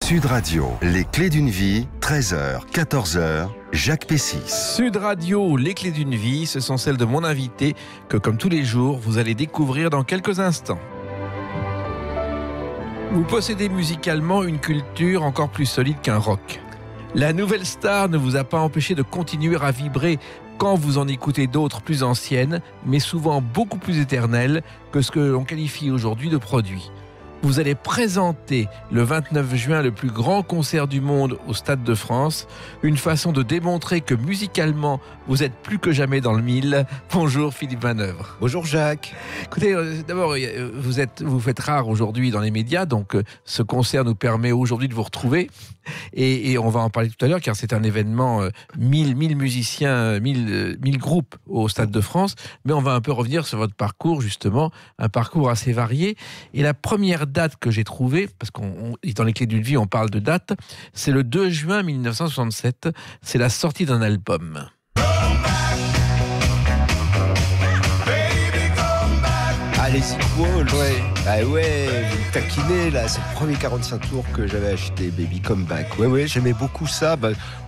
Sud Radio, les clés d'une vie, 13h, 14h, Jacques Pessis. Sud Radio, les clés d'une vie, ce sont celles de mon invité que, comme tous les jours, vous allez découvrir dans quelques instants. Vous possédez musicalement une culture encore plus solide qu'un rock. La nouvelle star ne vous a pas empêché de continuer à vibrer quand vous en écoutez d'autres plus anciennes, mais souvent beaucoup plus éternelles que ce que l'on qualifie aujourd'hui de produit. Vous allez présenter le 29 juin le plus grand concert du monde au Stade de France, une façon de démontrer que musicalement, vous êtes plus que jamais dans le mille. Bonjour Philippe Manœuvre. Bonjour Jacques. Écoutez, d'abord, vous faites rare aujourd'hui dans les médias, donc ce concert nous permet aujourd'hui de vous retrouver. Et on va en parler tout à l'heure, car c'est un événement, 1000 musiciens, 1000 groupes au Stade de France. Mais on va un peu revenir sur votre parcours, justement, un parcours assez varié. Et la première date que j'ai trouvée, parce qu'on dans les clés d'une vie, on parle de date, c'est le 2 juin 1967. C'est la sortie d'un album. Ah, les Equals. Ouais. Ah ouais, vous me taquinez là, c'est le premier 45 tours que j'avais acheté, Baby Come Back. Ouais, j'aimais beaucoup ça.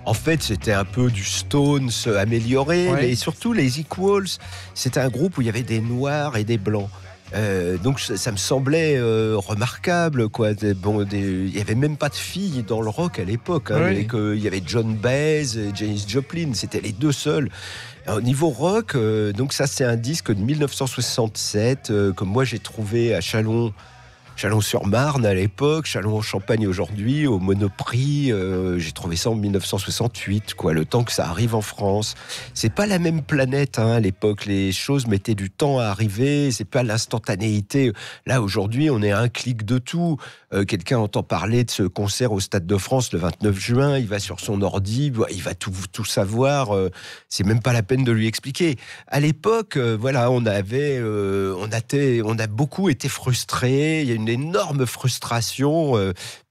En fait, c'était un peu du Stones amélioré, mais surtout les Equals, c'était un groupe où il y avait des noirs et des blancs. Donc ça me semblait remarquable, quoi. Il y avait même pas de filles dans le rock à l'époque, hein. Il y avait John Baez et Janis Joplin, c'était les deux seuls. Au niveau rock, donc ça c'est un disque de 1967 que moi j'ai trouvé à Chalon-sur-Marne à l'époque, Châlons-en-Champagne aujourd'hui, au Monoprix. J'ai trouvé ça en 1968, quoi, le temps que ça arrive en France. C'est pas la même planète, hein, à l'époque. Les choses mettaient du temps à arriver. C'est pas l'instantanéité. Là, aujourd'hui, on est à un clic de tout. Quelqu'un entend parler de ce concert au Stade de France le 29 juin. Il va sur son ordi, il va tout savoir. C'est même pas la peine de lui expliquer. À l'époque, voilà, on a beaucoup été frustrés. Il y a une énorme frustration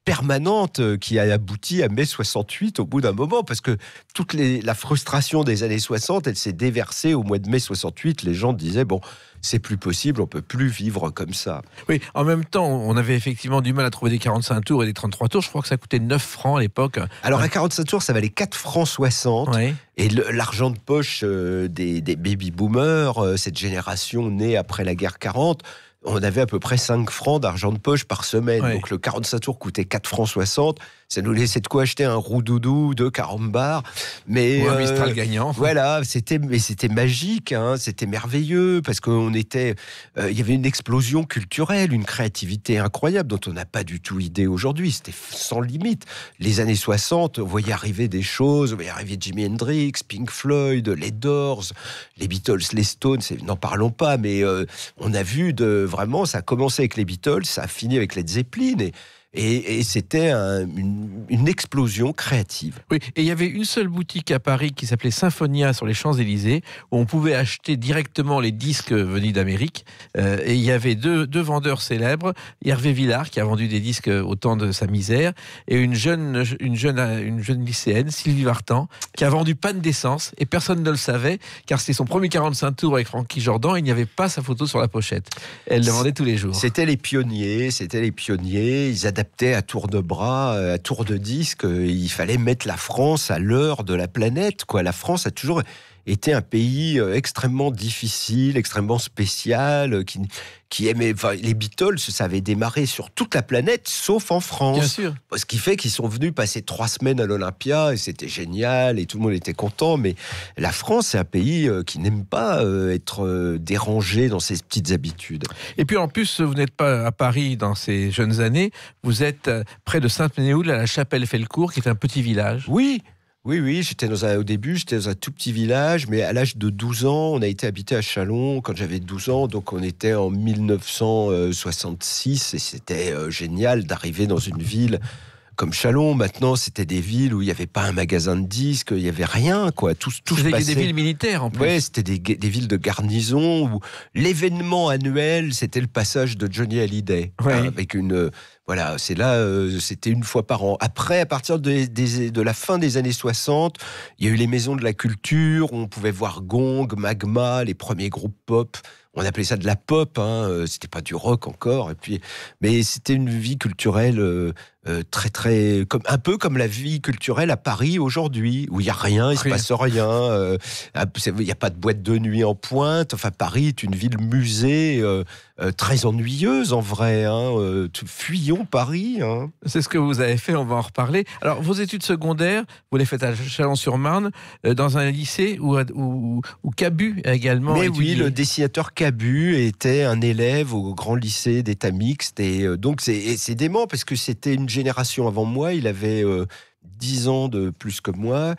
permanente qui a abouti à mai 68 au bout d'un moment, parce que la frustration des années 60, elle s'est déversée au mois de mai 68. Les gens disaient, bon, c'est plus possible, on peut plus vivre comme ça. Oui, en même temps, on avait effectivement du mal à trouver des 45 tours et des 33 tours. Je crois que ça coûtait 9 francs à l'époque. Alors, à 45 tours, ça valait 4 francs 60. Oui. Et l'argent de poche des baby-boomers, cette génération née après la guerre 40, on avait à peu près 5 francs d'argent de poche par semaine. Oui. Donc le 45 tours coûtait 4 francs 60. Ça nous laissait de quoi acheter un roux-doudou, 2 carambars. Ou un Mistral gagnant. Voilà, c'était magique, hein, c'était merveilleux, parce qu'il y avait une explosion culturelle, une créativité incroyable dont on n'a pas du tout idée aujourd'hui. C'était sans limite. Les années 60, on voyait arriver des choses, on voyait arriver Jimi Hendrix, Pink Floyd, les Doors, les Beatles, les Stones, n'en parlons pas, mais on a vu vraiment, ça a commencé avec les Beatles, ça a fini avec Led Zeppelin, et c'était une explosion créative. Oui, et il y avait une seule boutique à Paris qui s'appelait Symphonia sur les Champs-Élysées, où on pouvait acheter directement les disques venus d'Amérique. Et il y avait deux vendeurs célèbres, Hervé Villard, qui a vendu des disques au temps de sa misère, et une jeune lycéenne, Sylvie Vartan, qui a vendu Panne d'essence, et personne ne le savait, car c'était son premier 45 tours avec Frankie Jordan, et il n'y avait pas sa photo sur la pochette. Elle le vendait tous les jours. C'était les pionniers, ils adaptaient à tour de bras, à tour de disque. Il fallait mettre la France à l'heure de la planète, quoi. La France a toujours été un pays extrêmement difficile, extrêmement spécial, qui aimait. Enfin, les Beatles, ça avait démarré sur toute la planète, sauf en France. Bien sûr. Ce qui fait qu'ils sont venus passer 3 semaines à l'Olympia, et c'était génial, et tout le monde était content. Mais la France, c'est un pays qui n'aime pas être dérangé dans ses petites habitudes. Et puis en plus, vous n'êtes pas à Paris dans ces jeunes années, vous êtes près de Sainte-Ménéhould, à la Chapelle-Fellecourt, qui est un petit village. Oui, au début, j'étais dans un tout petit village, mais à l'âge de 12 ans, on a été habité à Châlons quand j'avais 12 ans, donc on était en 1966, et c'était génial d'arriver dans une ville comme Châlons. Maintenant, c'était des villes où il n'y avait pas un magasin de disques, il n'y avait rien, quoi. Tout c'était des villes militaires, en plus. Oui, c'était des villes de garnison où l'événement annuel, c'était le passage de Johnny Hallyday, avec une... Voilà, c'était une fois par an. Après, à partir de la fin des années 60, il y a eu les maisons de la culture, où on pouvait voir Gong, Magma, les premiers groupes pop. On appelait ça de la pop, hein, c'était pas du rock encore. Mais c'était une vie culturelle très très un peu comme la vie culturelle à Paris aujourd'hui, où il y a rien, il se passe rien, il y a pas de boîte de nuit en pointe. Enfin, Paris est une ville musée très ennuyeuse en vrai. Fuyons Paris. C'est ce que vous avez fait, on va en reparler. Alors, vos études secondaires, vous les faites à Chalon-sur-Marne, dans un lycée où Cabu a également Mais étudié. oui, le dessinateur Cabu était un élève au grand lycée d'État mixte. Et donc, c'est dément parce que c'était une génération avant moi. Il avait 10 ans de plus que moi.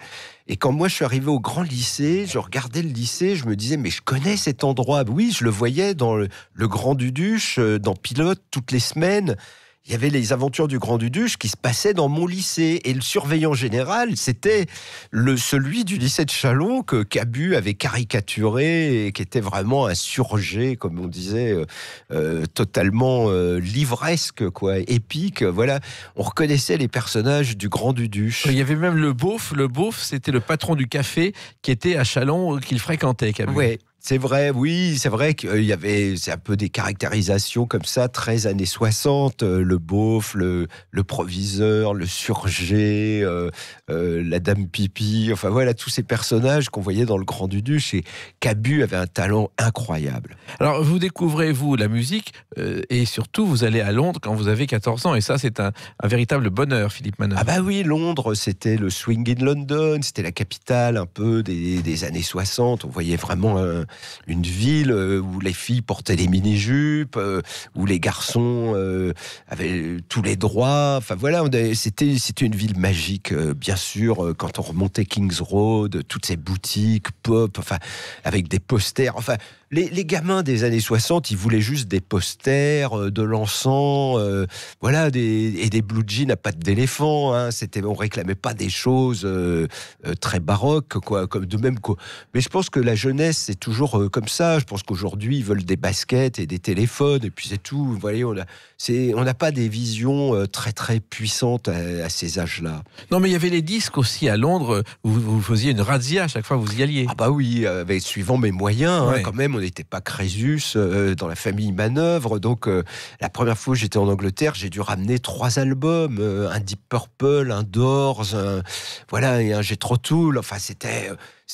Et quand moi je suis arrivé au grand lycée, je regardais le lycée, je me disais mais je connais cet endroit. Oui, je le voyais dans le Grand Duduche, dans Pilote toutes les semaines. Il y avait les aventures du Grand Duduche qui se passaient dans mon lycée. Et le surveillant général, c'était celui du lycée de Chalon que Cabu avait caricaturé et qui était vraiment un surgé, comme on disait, totalement livresque, quoi, épique. Voilà, on reconnaissait les personnages du Grand Duduche. Il y avait même le beauf. Le beauf, c'était le patron du café qui était à Chalon, qu'il fréquentait, Cabu. Ouais. C'est vrai, oui, c'est vrai qu'il y avait un peu des caractérisations comme ça, très années 60, le beauf, le proviseur, le surgé, la dame pipi, enfin voilà, tous ces personnages qu'on voyait dans le Grand Duduche, et Cabu avait un talent incroyable. Alors, vous découvrez, vous, la musique, et surtout, vous allez à Londres quand vous avez 14 ans, et ça, c'est un véritable bonheur, Philippe Manœuvre. Ah bah oui, Londres, c'était le swing in London, c'était la capitale un peu des années 60, on voyait vraiment une ville où les filles portaient des mini-jupes, où les garçons avaient tous les droits. Enfin voilà, c'était une ville magique, bien sûr. Quand on remontait Kings Road, toutes ces boutiques pop, enfin avec des posters. Enfin, les gamins des années 60, ils voulaient juste des posters, de l'encens, voilà, et des blue jeans à pattes d'éléphant. On réclamait pas des choses très baroques, quoi. Comme de même, quoi. Mais je pense que la jeunesse, c'est toujours comme ça. Je pense qu'aujourd'hui, ils veulent des baskets et des téléphones, et puis c'est tout. Vous voyez, on n'a pas des visions très très puissantes à ces âges-là. Non, mais il y avait les disques aussi à Londres. Vous faisiez une razzia à chaque fois que vous y alliez. Ah bah oui, suivant mes moyens, quand même. On n'était pas Crésus dans la famille Manœuvre. Donc, la première fois que j'étais en Angleterre, j'ai dû ramener 3 albums, un Deep Purple, un Doors, voilà, et un Jethro Tull. Enfin, c'était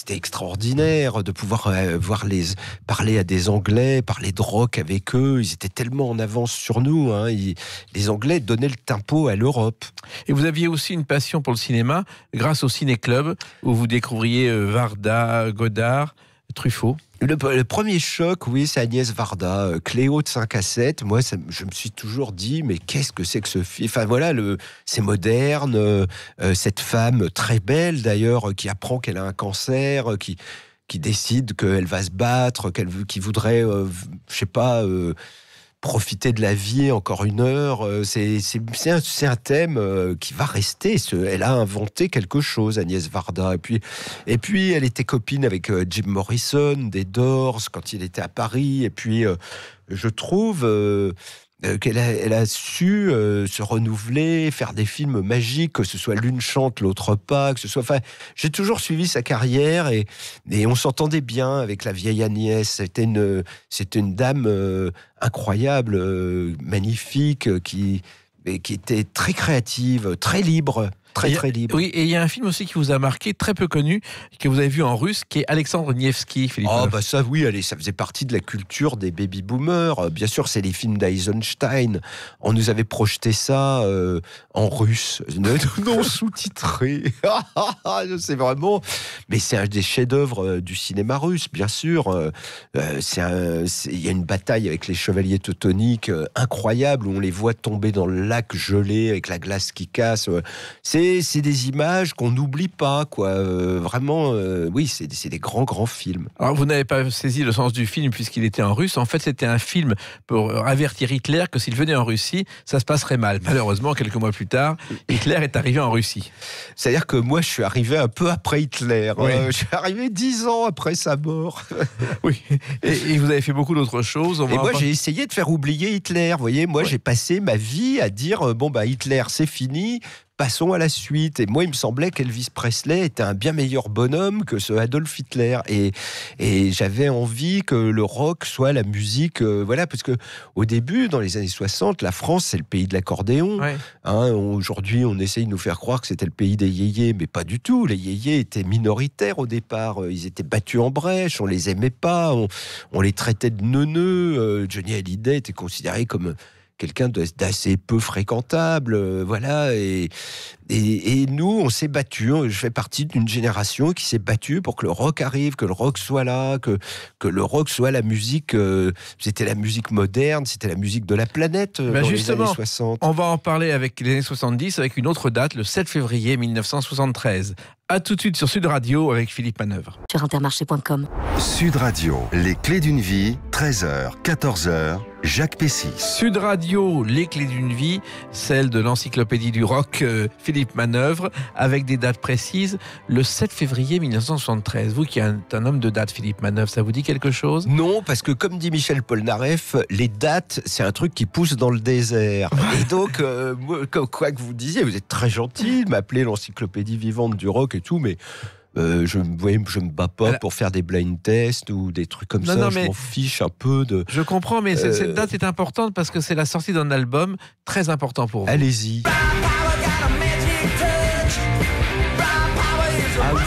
extraordinaire de pouvoir parler à des Anglais, parler de rock avec eux. Ils étaient tellement en avance sur nous. Les Anglais donnaient le tempo à l'Europe. Et vous aviez aussi une passion pour le cinéma grâce au ciné-club où vous découvriez Varda, Godard, Truffaut. Le premier choc, oui, c'est Agnès Varda, Cléo de 5 à 7. Moi, je me suis toujours dit, mais qu'est-ce que c'est que ce film ? Enfin voilà, c'est moderne, cette femme très belle d'ailleurs, qui apprend qu'elle a un cancer, qui décide qu'elle va se battre, qui voudrait, je sais pas, profiter de la vie encore une heure. C'est un thème qui va rester. Elle a inventé quelque chose, Agnès Varda. Et puis elle était copine avec Jim Morrison, des Doors, quand il était à Paris. Et puis, je trouve qu'elle a su se renouveler, faire des films magiques, que ce soit l'une chante, l'autre pas, que ce soit. Enfin, j'ai toujours suivi sa carrière et on s'entendait bien avec la vieille Agnès. C'était une dame incroyable, magnifique, qui était très créative, très libre. Très libre. Oui, et il y a un film aussi qui vous a marqué, très peu connu, que vous avez vu en russe, qui est Alexandre Nevsky, Philippe. Ah bah ça, oui, allez, ça faisait partie de la culture des baby-boomers. Bien sûr, c'est les films d'Eisenstein. On nous avait projeté ça en russe, non sous-titré. C'est vraiment... Mais c'est un des chefs-d'œuvre du cinéma russe, bien sûr. Il y a une bataille avec les chevaliers teutoniques incroyable, où on les voit tomber dans le lac gelé, avec la glace qui casse. C'est des images qu'on n'oublie pas, quoi. Vraiment, oui, c'est des grands films. Alors, vous n'avez pas saisi le sens du film puisqu'il était en russe. En fait, c'était un film pour avertir Hitler que s'il venait en Russie, ça se passerait mal. Malheureusement, quelques mois plus tard, Hitler est arrivé en Russie. C'est-à-dire que moi, je suis arrivé un peu après Hitler. Oui. Je suis arrivé 10 ans après sa mort. Oui. Et vous avez fait beaucoup d'autres choses. Et moi, j'ai essayé de faire oublier Hitler. Vous voyez, moi, j'ai passé ma vie à dire, bon, bah, Hitler, c'est fini. passons à la suite. Et moi, il me semblait qu'Elvis Presley était un bien meilleur bonhomme que ce Adolf Hitler. Et j'avais envie que le rock soit la musique, voilà, parce que au début, dans les années 60, la France, c'est le pays de l'accordéon. Ouais. Aujourd'hui, on essaye de nous faire croire que c'était le pays des yéyés, mais pas du tout. Les yéyés étaient minoritaires au départ. Ils étaient battus en brèche, on les aimait pas, on les traitait de neuneux. Johnny Hallyday était considéré comme quelqu'un d'assez peu fréquentable, voilà. Et nous, on s'est battus. Je fais partie d'une génération qui s'est battue pour que le rock arrive, que le rock soit là, que le rock soit la musique. C'était la musique moderne, c'était la musique de la planète dans les années 60. On va en parler avec les années 70, avec une autre date, le 7 février 1973. A tout de suite sur Sud Radio avec Philippe Manœuvre. Sur intermarché.com. Sud Radio, les clés d'une vie, 13h, 14h, Jacques Pessy. Sud Radio, les clés d'une vie, celle de l'encyclopédie du rock Philippe Manœuvre, avec des dates précises. Le 7 février 1973. Vous qui êtes un homme de date, Philippe Manœuvre, ça vous dit quelque chose ? Non, parce que comme dit Michel Polnareff, les dates, c'est un truc qui pousse dans le désert. Et donc, quoi que vous disiez, vous êtes très gentil de m'appeler l'encyclopédie vivante du rock et tout, mais je me bats pas pour faire des blind tests ou des trucs comme ça. Je m'en fiche un peu de. Je comprends, mais cette date est importante parce que c'est la sortie d'un album très important pour vous. Allez-y. Ah oui,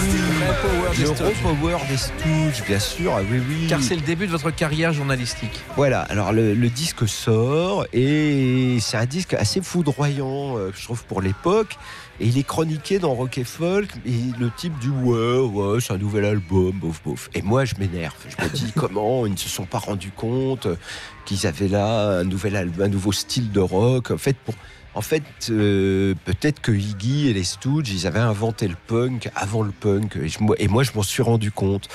le Raw Power des Stooges, bien sûr, ah oui. Car c'est le début de votre carrière journalistique. Voilà, alors le disque sort et c'est un disque assez foudroyant, je trouve, pour l'époque. Et il est chroniqué dans Rock et Folk, et le type dit ouais, c'est un nouvel album, bof. Et moi, je m'énerve. Je me dis comment ils ne se sont pas rendus compte qu'ils avaient là un nouveau style de rock. En fait, peut-être que Iggy et les Stooges, ils avaient inventé le punk avant le punk. Et moi, je m'en suis rendu compte.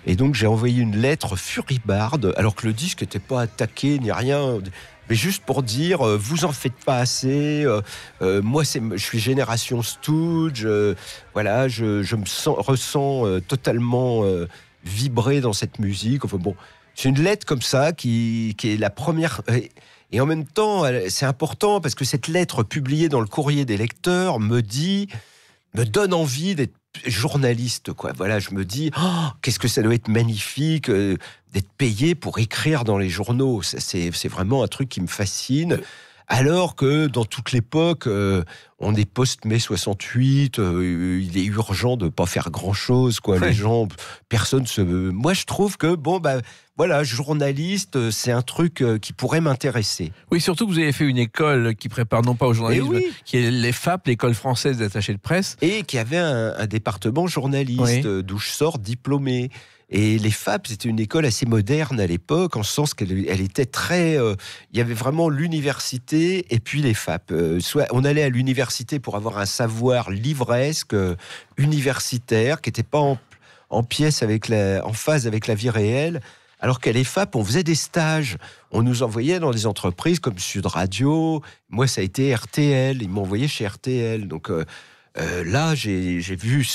Et donc, j'ai envoyé une lettre furibarde, alors que le disque n'était pas attaqué ni rien. Mais juste pour dire, vous en faites pas assez. Moi, je suis génération Stooges. Voilà, je me ressens totalement vibré dans cette musique. Enfin bon, c'est une lettre comme ça qui est la première. Et en même temps, c'est important parce que cette lettre publiée dans le Courrier des lecteurs me donne envie d'être journaliste, quoi. Voilà, je me dis, qu'est-ce que ça doit être magnifique d'être payé pour écrire dans les journaux. C'est vraiment un truc qui me fascine. Alors que dans toute l'époque, on est post-mai 68, il est urgent de pas faire grand-chose, quoi. Ouais. Les gens, personne se... Moi, je trouve que, voilà, journaliste, c'est un truc qui pourrait m'intéresser. Oui, surtout que vous avez fait une école qui prépare non pas au journalisme, qui est l'EFAP, l'école française d'attaché de presse. Et qui avait un département journaliste, d'où je sors diplômé. Et les FAP, c'était une école assez moderne à l'époque, en ce sens qu'elle était très... il y avait vraiment l'université et puis les FAP. Soit on allait à l'université pour avoir un savoir livresque, universitaire, qui n'était pas en pièce en phase avec la vie réelle, alors qu'à l'EFAP, on faisait des stages. On nous envoyait dans des entreprises comme Sud Radio. Moi, ça a été RTL. Ils m'ont envoyé chez RTL. Donc... là, j'ai vu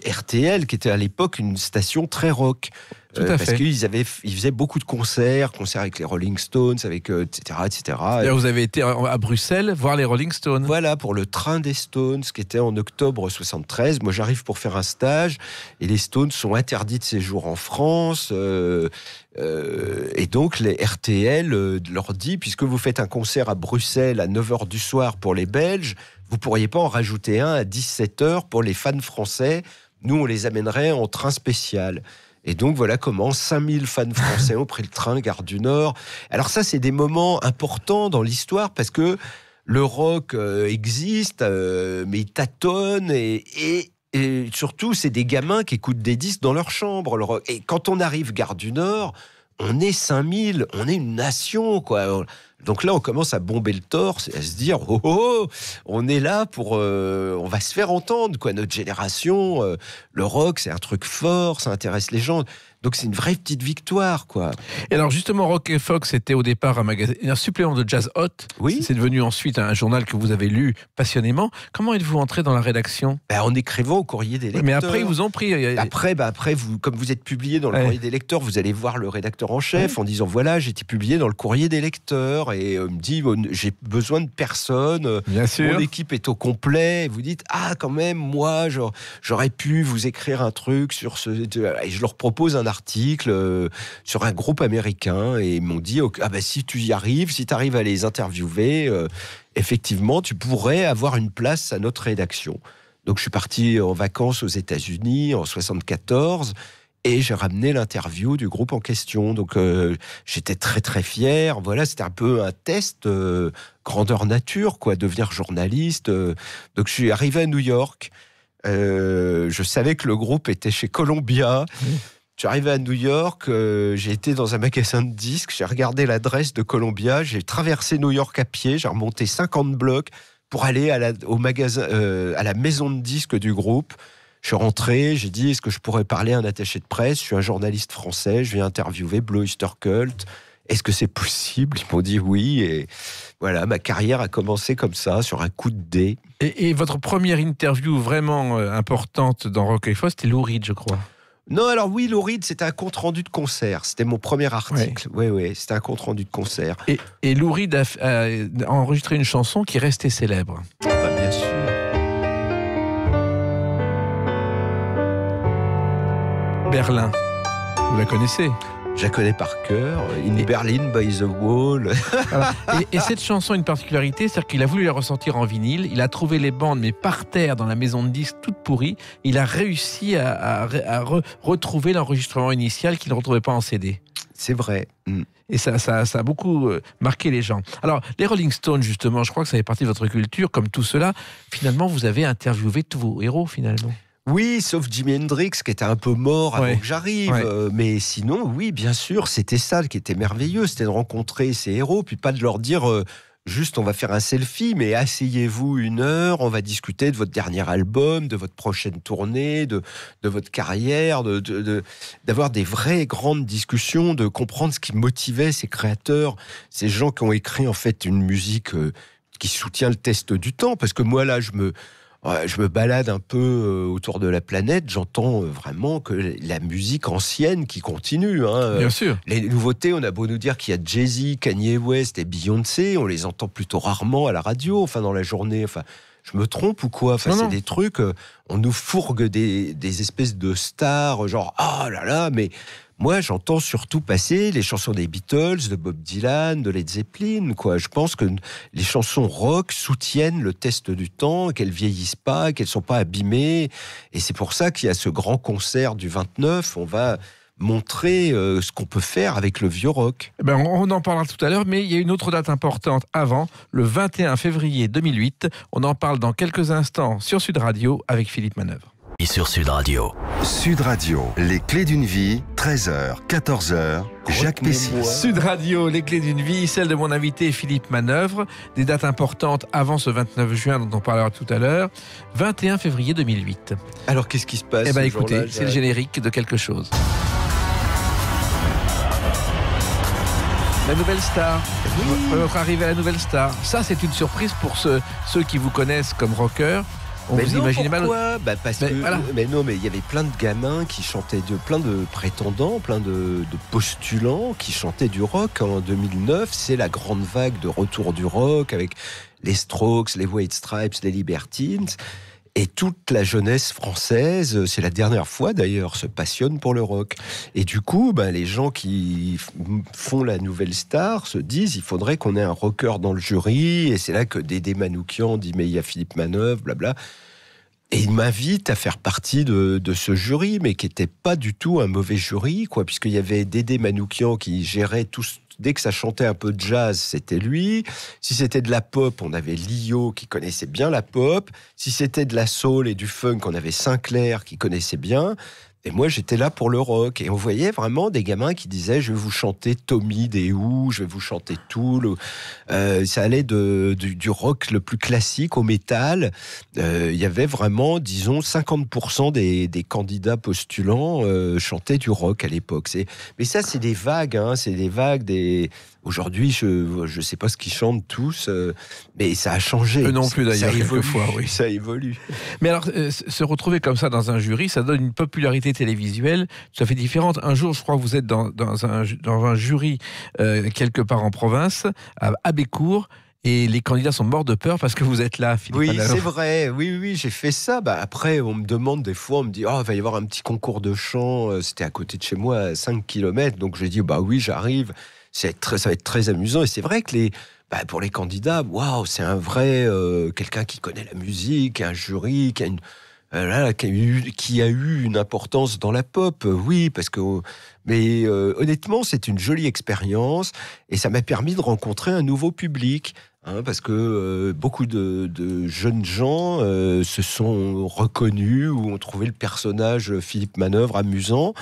RTL, qui était à l'époque une station très rock. Parce qu'ils faisaient beaucoup de concerts avec les Rolling Stones, etc. D'ailleurs, vous avez été à Bruxelles voir les Rolling Stones. Voilà, pour le train des Stones, qui était en octobre 73. Moi, j'arrive pour faire un stage, et les Stones sont interdits de séjour en France. Et donc, les RTL leur dit, puisque vous faites un concert à Bruxelles à 9h du soir pour les Belges, vous pourriez pas en rajouter un à 17h pour les fans français. Nous, on les amènerait en train spécial. Et donc, voilà comment 5000 fans français ont pris le train, gare du Nord. Alors ça, c'est des moments importants dans l'histoire, parce que le rock existe, mais il tâtonne, et surtout, c'est des gamins qui écoutent des disques dans leur chambre. Le rock. Et quand on arrive gare du Nord, on est 5000, on est une nation, quoi. Donc là, on commence à bomber le torse, à se dire, on est là on va se faire entendre, quoi. Notre génération, le rock, c'est un truc fort, ça intéresse les gens. Donc c'est une vraie petite victoire, quoi. Et alors justement, Rock et Folk, c'était au départ un supplément de Jazz Hot. Oui. C'est devenu ensuite un journal que vous avez lu passionnément. Comment êtes-vous entré dans la rédaction ? En écrivant au Courrier des lecteurs. Mais après, ils vous ont pris. Après, comme vous êtes publié dans le Courrier des lecteurs, vous allez voir le rédacteur en chef en disant, voilà, j'ai été publié dans le Courrier des lecteurs. et me dit j'ai besoin de personne, Bien sûr. mon équipe est au complet. Et vous dites quand même moi j'aurais pu vous écrire un truc sur ce. Et je leur propose un article sur un groupe américain et ils m'ont dit si tu y arrives, si tu arrives à les interviewer, effectivement tu pourrais avoir une place à notre rédaction. Donc je suis parti en vacances aux États-Unis en 74 et j'ai ramené l'interview du groupe en question. Donc j'étais très très fier. Voilà, c'était un peu un test grandeur nature, quoi, devenir journaliste. Donc je suis arrivé à New York. Je savais que le groupe était chez Columbia. Je suis arrivé à New York, j'ai été dans un magasin de disques, j'ai regardé l'adresse de Columbia, j'ai traversé New York à pied, j'ai remonté 50 blocs pour aller au magasin, à la maison de disques du groupe. Je suis rentré, j'ai dit, est-ce que je pourrais parler à un attaché de presse ? Je suis un journaliste français, je viens interviewer Blue Oyster Cult. Est-ce que c'est possible ? Ils m'ont dit oui. Et voilà, ma carrière a commencé comme ça, sur un coup de dé. Et votre première interview vraiment importante dans Rock et Folk, c'était Lou Reed, je crois. Non, alors oui, Lou Reed, c'était un compte-rendu de concert. C'était mon premier article. Oui, c'était un compte-rendu de concert. Et Lou Reed a enregistré une chanson qui est restée célèbre. Bien sûr. Berlin. Vous la connaissez ? Je la connais par cœur. In Berlin by the Wall. Voilà. Et cette chanson a une particularité, c'est-à-dire qu'il a voulu la ressortir en vinyle. Il a trouvé les bandes, mais par terre, dans la maison de disques, toutes pourries. Il a réussi à retrouver l'enregistrement initial qu'il ne retrouvait pas en CD. C'est vrai. Et ça a beaucoup marqué les gens. Alors, les Rolling Stones, justement, je crois que ça fait partie de votre culture, comme tout cela. Finalement, vous avez interviewé tous vos héros, finalement. Oui, sauf Jimi Hendrix, qui était un peu mort avant que j'arrive. Mais sinon, oui, bien sûr, c'était ça qui était merveilleux. C'était de rencontrer ces héros, puis pas de leur dire juste on va faire un selfie, mais asseyez-vous 1 heure, on va discuter de votre dernier album, de votre prochaine tournée, de votre carrière, d'avoir des vraies grandes discussions, de comprendre ce qui motivait ces créateurs, ces gens qui ont écrit en fait une musique qui soutient le test du temps. Parce que moi, là, je me balade un peu autour de la planète, j'entends vraiment que la musique ancienne qui continue. Bien sûr. Les nouveautés, on a beau nous dire qu'il y a Jay-Z, Kanye West et Beyoncé, on les entend plutôt rarement à la radio, dans la journée. Je me trompe ou quoi ? C'est des trucs, on nous fourgue des espèces de stars, genre, oh là là, mais... Moi, j'entends surtout passer les chansons des Beatles, de Bob Dylan, de Led Zeppelin, quoi. Je pense que les chansons rock soutiennent le test du temps, qu'elles vieillissent pas, qu'elles sont pas abîmées. Et c'est pour ça qu'il y a ce grand concert du 29. On va montrer ce qu'on peut faire avec le vieux rock. On en parlera tout à l'heure, mais il y a une autre date importante avant, le 21 février 2008. On en parle dans quelques instants sur Sud Radio avec Philippe Manœuvre. Sur Sud Radio. Sud Radio, les clés d'une vie, 13h, 14h, Jacques Pessy. Sud Radio, les clés d'une vie, celle de mon invité Philippe Manœuvre. Des dates importantes avant ce 29 juin dont on parlera tout à l'heure. 21 février 2008. Alors qu'est-ce qui se passe ? Écoutez, c'est le générique de quelque chose. La nouvelle star, votre arrivée à la nouvelle star. Ça, c'est une surprise pour ceux qui vous connaissent comme rocker. Mais vous imaginez mal. Parce que voilà. Mais il y avait plein de gamins qui chantaient, plein de prétendants, plein de postulants qui chantaient du rock en 2009. C'est la grande vague de retour du rock avec les Strokes, les White Stripes, les Libertines. Et toute la jeunesse française, c'est la dernière fois d'ailleurs, se passionne pour le rock. Et du coup, les gens qui font la nouvelle star se disent il faudrait qu'on ait un rocker dans le jury. Et c'est là que Dédé Manoukian dit mais il y a Philippe Manœuvre, blabla. Et il m'invite à faire partie de ce jury, mais qui n'était pas du tout un mauvais jury, quoi, puisqu'il y avait Dédé Manoukian qui gérait tout. Dès que ça chantait un peu de jazz, c'était lui. Si c'était de la pop, on avait Lio qui connaissait bien la pop. Si c'était de la soul et du funk, on avait Sinclair qui connaissait bien. Et moi, j'étais là pour le rock. Et on voyait vraiment des gamins qui disaient « Je vais vous chanter Tommy des Who, je vais vous chanter Tool ». Ça allait du rock le plus classique au métal. Il y avait vraiment, disons, 50% des candidats postulants chantaient du rock à l'époque. Mais ça, c'est des vagues. C'est des vagues Aujourd'hui, je sais pas ce qu'ils chantent tous, mais ça a changé. Eux non plus d'ailleurs, quelquefois. Oui, ça évolue. Mais alors, se retrouver comme ça dans un jury, ça donne une popularité variété télévisuelle tout à fait différente. Un jour, je crois que vous êtes dans un jury quelque part en province, à Abbécourt, et les candidats sont morts de peur parce que vous êtes là, Philippe Oui, Manœuvre. c'est vrai. Oui, j'ai fait ça. Après, on me demande des fois, on me dit, il va y avoir un petit concours de chant. C'était à côté de chez moi, à 5 km. Donc, j'ai dit, oui, j'arrive. Ça va être très amusant. Et c'est vrai que pour les candidats, waouh, c'est un vrai quelqu'un qui connaît la musique, un jury, qui a eu une importance dans la pop. Oui, mais honnêtement, c'est une jolie expérience et ça m'a permis de rencontrer un nouveau public. Parce que beaucoup de jeunes gens se sont reconnus ou ont trouvé le personnage Philippe Manœuvre amusant.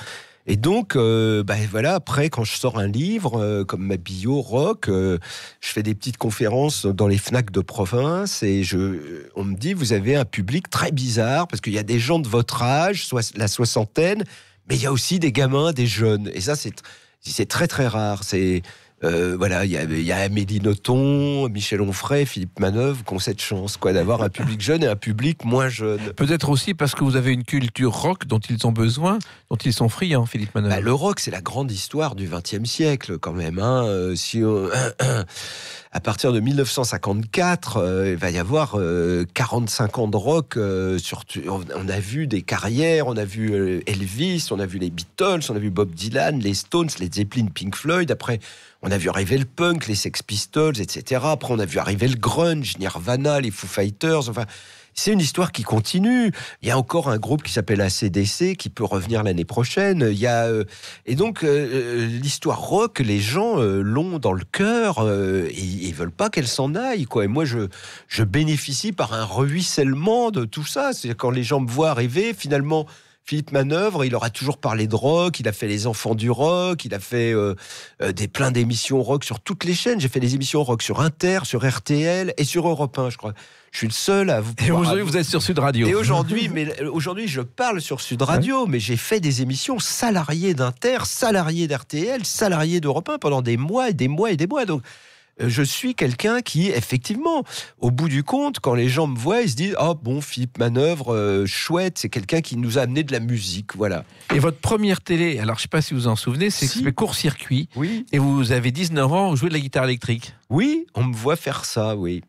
Et donc, après, quand je sors un livre, comme ma bio rock, je fais des petites conférences dans les FNAC de province et on me dit, vous avez un public très bizarre, parce qu'il y a des gens de votre âge, soit la soixantaine, mais il y a aussi des gamins, des jeunes. Et ça, c'est très, très rare. Il y a Amélie Nothomb, Michel Onfray, Philippe Manœuvre qui ont cette chance d'avoir un public jeune et un public moins jeune. Peut-être aussi parce que vous avez une culture rock dont ils ont besoin, dont ils sont friands, Philippe Manœuvre. Le rock, c'est la grande histoire du XXe siècle quand même. À partir de 1954, il va y avoir 45 ans de rock. On a vu des carrières, on a vu Elvis, on a vu les Beatles, on a vu Bob Dylan, les Stones, les Zeppelin, Pink Floyd. Après, on a vu arriver le punk, les Sex Pistols, etc. Après, on a vu arriver le grunge, Nirvana, les Foo Fighters. Enfin, c'est une histoire qui continue. Il y a encore un groupe qui s'appelle AC/DC qui peut revenir l'année prochaine. Et donc l'histoire rock, les gens l'ont dans le cœur et ils veulent pas qu'elle s'en aille, quoi. Et moi, je bénéficie par un ruissellement de tout ça. C'est quand les gens me voient arriver, finalement. Philippe Manœuvre, il aura toujours parlé de rock, il a fait Les Enfants du rock, il a fait plein d'émissions rock sur toutes les chaînes. J'ai fait des émissions rock sur Inter, sur RTL et sur Europe 1, je crois. Je suis le seul à vous pouvoir... Et aujourd'hui, vous êtes sur Sud Radio. Et aujourd'hui, je parle sur Sud Radio, mais j'ai fait des émissions salariées d'Inter, salariées d'RTL, salariées d'Europe 1 pendant des mois et des mois et des mois. Donc, je suis quelqu'un qui, effectivement, au bout du compte, quand les gens me voient, ils se disent « Oh bon, Philippe Manœuvre, chouette, c'est quelqu'un qui nous a amené de la musique, voilà. » Et votre première télé, alors je ne sais pas si vous en souvenez, c'est Court-Circuit. Oui. Et vous avez 19 ans, vous jouez de la guitare électrique. Oui, on me voit faire ça, oui.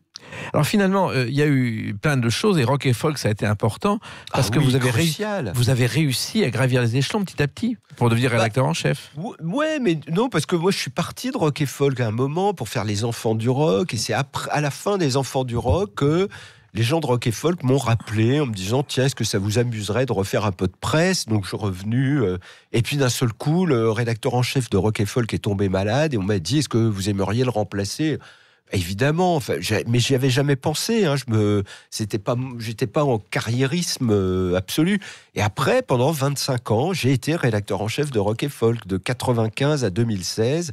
Alors finalement, il y a eu plein de choses et rock et folk, ça a été important parce que vous avez réussi à gravir les échelons petit à petit pour devenir rédacteur en chef. Ouais, mais non, parce que moi je suis parti de rock et folk à un moment pour faire les Enfants du rock et c'est à la fin des Enfants du rock que les gens de rock et folk m'ont rappelé en me disant tiens, est-ce que ça vous amuserait de refaire un peu de presse? Donc je suis revenu et puis d'un seul coup le rédacteur en chef de rock et folk est tombé malade et on m'a dit est-ce que vous aimeriez le remplacer? Évidemment, mais j'y avais jamais pensé. J'étais pas en carriérisme absolu. Et après, pendant 25 ans, j'ai été rédacteur en chef de Rock et Folk de 95 à 2016.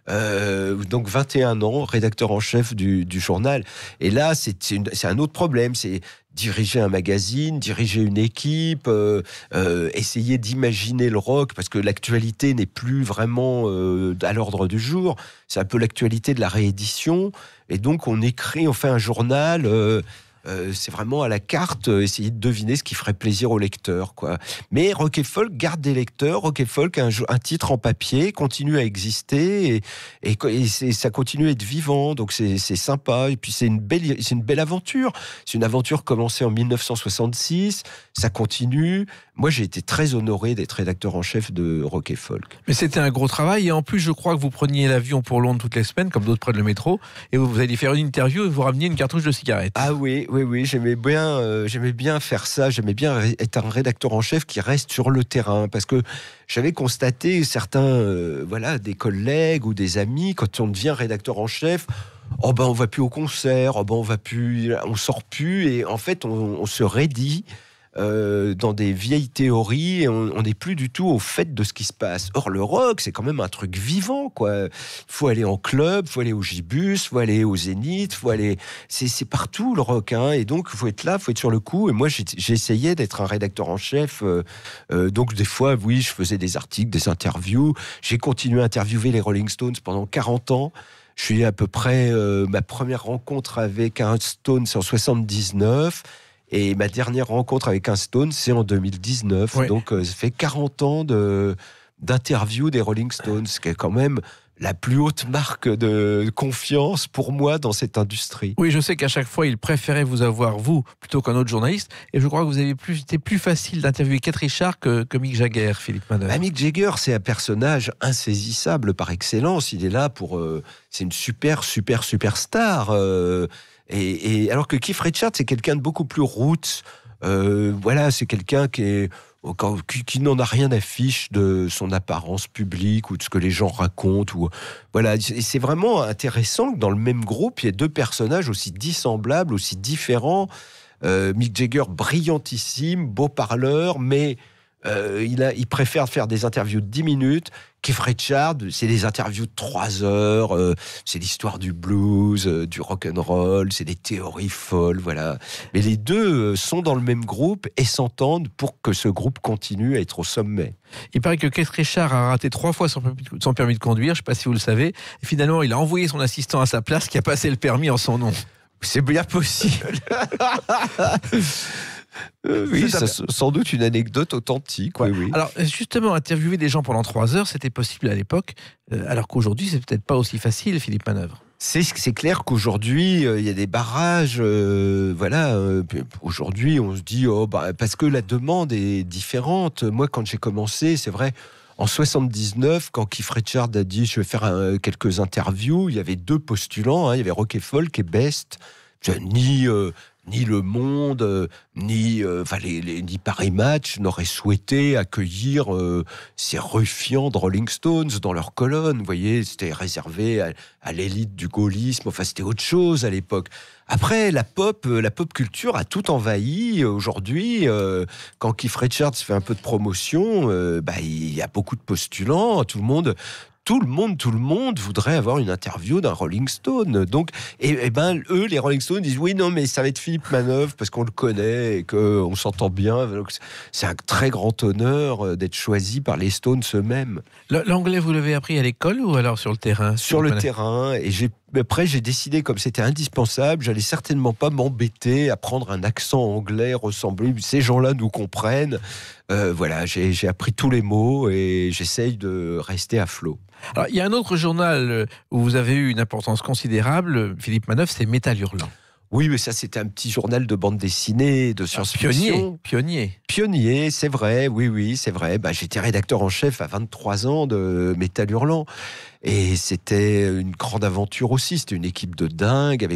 Donc 21 ans, rédacteur en chef du journal. Et là, c'est un autre problème. C'est diriger un magazine, diriger une équipe, essayer d'imaginer le rock, parce que l'actualité n'est plus vraiment à l'ordre du jour. C'est un peu l'actualité de la réédition. Et donc, on fait un journal... c'est vraiment à la carte, essayer de deviner ce qui ferait plaisir aux lecteurs, quoi. Mais Rock et Folk garde des lecteurs. Rock et Folk a un titre en papier, continue à exister et ça continue à être vivant. Donc c'est sympa. Et puis c'est une belle aventure. C'est une aventure commencée en 1966. Ça continue. Moi, j'ai été très honoré d'être rédacteur en chef de Rock et Folk. Mais c'était un gros travail. Et en plus, je crois que vous preniez l'avion pour Londres toutes les semaines, comme d'autres prennent le métro. Et vous alliez faire une interview et vous rameniez une cartouche de cigarette. Ah oui, j'aimais bien faire ça. J'aimais bien être un rédacteur en chef qui reste sur le terrain, parce que j'avais constaté certains, des collègues ou des amis, quand on devient rédacteur en chef, on va plus au concert, on sort plus, et en fait on se raidit dans des vieilles théories et on n'est plus du tout au fait de ce qui se passe. Or, le rock, c'est quand même un truc vivant, quoi. Il faut aller en club, il faut aller au Gibus, il faut aller au Zénith, c'est partout, le rock, hein. Et donc, il faut être là, il faut être sur le coup. Et moi, j'ai essayé d'être un rédacteur en chef. Donc, des fois, oui, je faisais des articles, des interviews. J'ai continué à interviewer les Rolling Stones pendant 40 ans. Je suis à peu près... ma première rencontre avec un Stones, c'est en 79. Et ma dernière rencontre avec un Stone, c'est en 2019. Ouais. Donc, ça fait 40 ans d'interview des Rolling Stones, ce qui est quand même la plus haute marque de confiance pour moi dans cette industrie. Oui, je sais qu'à chaque fois, il préférait vous avoir, vous, plutôt qu'un autre journaliste. Et je crois que vous avez été plus facile d'interviewer Keith Richards que Mick Jagger, Philippe Manœuvre. Mick Jagger, c'est un personnage insaisissable par excellence. Il est là pour... c'est une superstar. Et alors que Keith Richards, c'est quelqu'un de beaucoup plus roots. Voilà, c'est quelqu'un qui n'en a rien à fiche de son apparence publique ou de ce que les gens racontent. Voilà, c'est vraiment intéressant que dans le même groupe, il y ait deux personnages aussi dissemblables, aussi différents. Mick Jagger, brillantissime, beau parleur, mais il préfère faire des interviews de 10 minutes. Keith Richards, c'est des interviews de 3 heures, c'est l'histoire du blues, du rock'n'roll, c'est des théories folles, voilà. Mais les deux sont dans le même groupe et s'entendent pour que ce groupe continue à être au sommet. Il paraît que Keith Richards a raté 3 fois son permis de conduire, je ne sais pas si vous le savez. Et finalement, il a envoyé son assistant à sa place qui a passé le permis en son nom. C'est bien possible. Oui, c'est sans doute une anecdote authentique. Ouais. Oui. Alors, justement, interviewer des gens pendant 3 heures, c'était possible à l'époque, alors qu'aujourd'hui, c'est peut-être pas aussi facile, Philippe Manœuvre. C'est clair qu'aujourd'hui, il y a des barrages. Aujourd'hui, on se dit, parce que la demande est différente. Moi, quand j'ai commencé, c'est vrai, en 79, quand Keith Richards a dit, je vais faire quelques interviews, il y avait 2 postulants. Il y avait Rock & Folk et Best. Ni Le Monde, ni Paris Match n'auraient souhaité accueillir ces ruffians de Rolling Stones dans leur colonne. Vous voyez, c'était réservé à l'élite du gaullisme. Enfin, c'était autre chose à l'époque. Après, la pop culture a tout envahi. Aujourd'hui, quand Keith Richards fait un peu de promotion, il y a beaucoup de postulants. Tout le monde voudrait avoir une interview d'un Rolling Stone. Donc, eux, les Rolling Stones, disent oui, non, mais ça va être Philippe Manœuvre parce qu'on le connaît et qu'on s'entend bien. Donc, c'est un très grand honneur d'être choisi par les Stones eux-mêmes. L'anglais, vous l'avez appris à l'école ou alors sur le terrain? Sur le terrain. Et après, j'ai décidé, comme c'était indispensable, j'allais certainement pas m'embêter à prendre un accent anglais ressembler. Ces gens-là nous comprennent. Voilà, j'ai appris tous les mots et j'essaye de rester à flot. Alors, il y a un autre journal où vous avez eu une importance considérable, Philippe Manœuvre, c'est Métal Hurlant. Oui, mais ça, c'était un petit journal de bande dessinée, de science-fiction. Pionnier, c'est vrai, oui, c'est vrai. J'étais rédacteur en chef à 23 ans de Métal Hurlant. Et c'était une grande aventure aussi. C'était une équipe de dingue.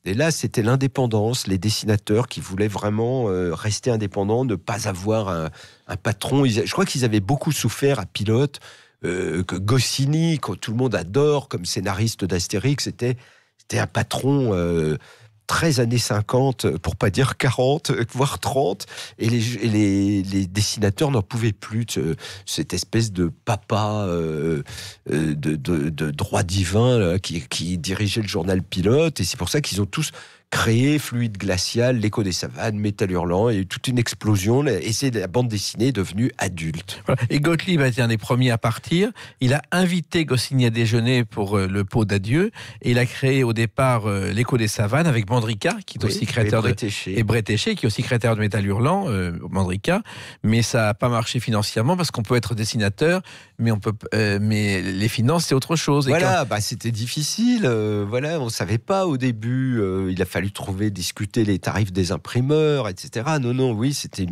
Et là, c'était l'indépendance, les dessinateurs qui voulaient vraiment rester indépendants, ne pas avoir un patron. Je crois qu'ils avaient beaucoup souffert à Pilote. Que Goscinny, que tout le monde adore comme scénariste d'Astérix, c'était un patron très années 50, pour pas dire 40, voire 30, et les dessinateurs n'en pouvaient plus de cette espèce de papa de droit divin là, qui dirigeait le journal Pilote, et c'est pour ça qu'ils ont tous créé Fluide Glacial, L'écho des savanes, Métal Hurlant, et toute une explosion, et c'est la bande dessinée devenue adulte. Voilà. Et Gottlieb a été un des premiers à partir. Il a invité Goscinny à déjeuner pour le pot d'adieu, et il a créé au départ L'écho des savanes avec Mandrika, qui est aussi créateur et Bretéché, qui est aussi créateur de Métal Hurlant, Mandrika, mais ça n'a pas marché financièrement parce qu'on peut être dessinateur, mais mais les finances c'est autre chose. Voilà, c'était difficile. Voilà, on savait pas au début. Il a fallu discuter les tarifs des imprimeurs, etc. Non, oui, c'était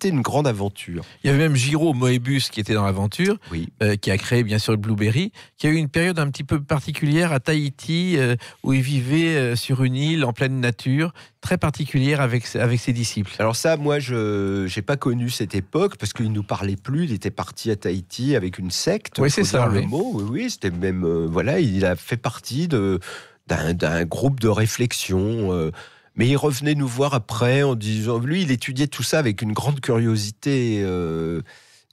une grande aventure. Il y avait même Giraud Moebius qui était dans l'aventure, oui. Qui a créé bien sûr le Blueberry, qui a eu une période un petit peu particulière à Tahiti, où il vivait sur une île en pleine nature, très particulière avec ses disciples. Alors ça, moi, je n'ai pas connu cette époque parce qu'il ne nous parlait plus. Il était parti à Tahiti avec une secte. Oui, c'est ça. Le mot. Oui, c'était même... il a fait partie d'un groupe de réflexion. Mais il revenait nous voir après en disant... Lui, il étudiait tout ça avec une grande curiosité.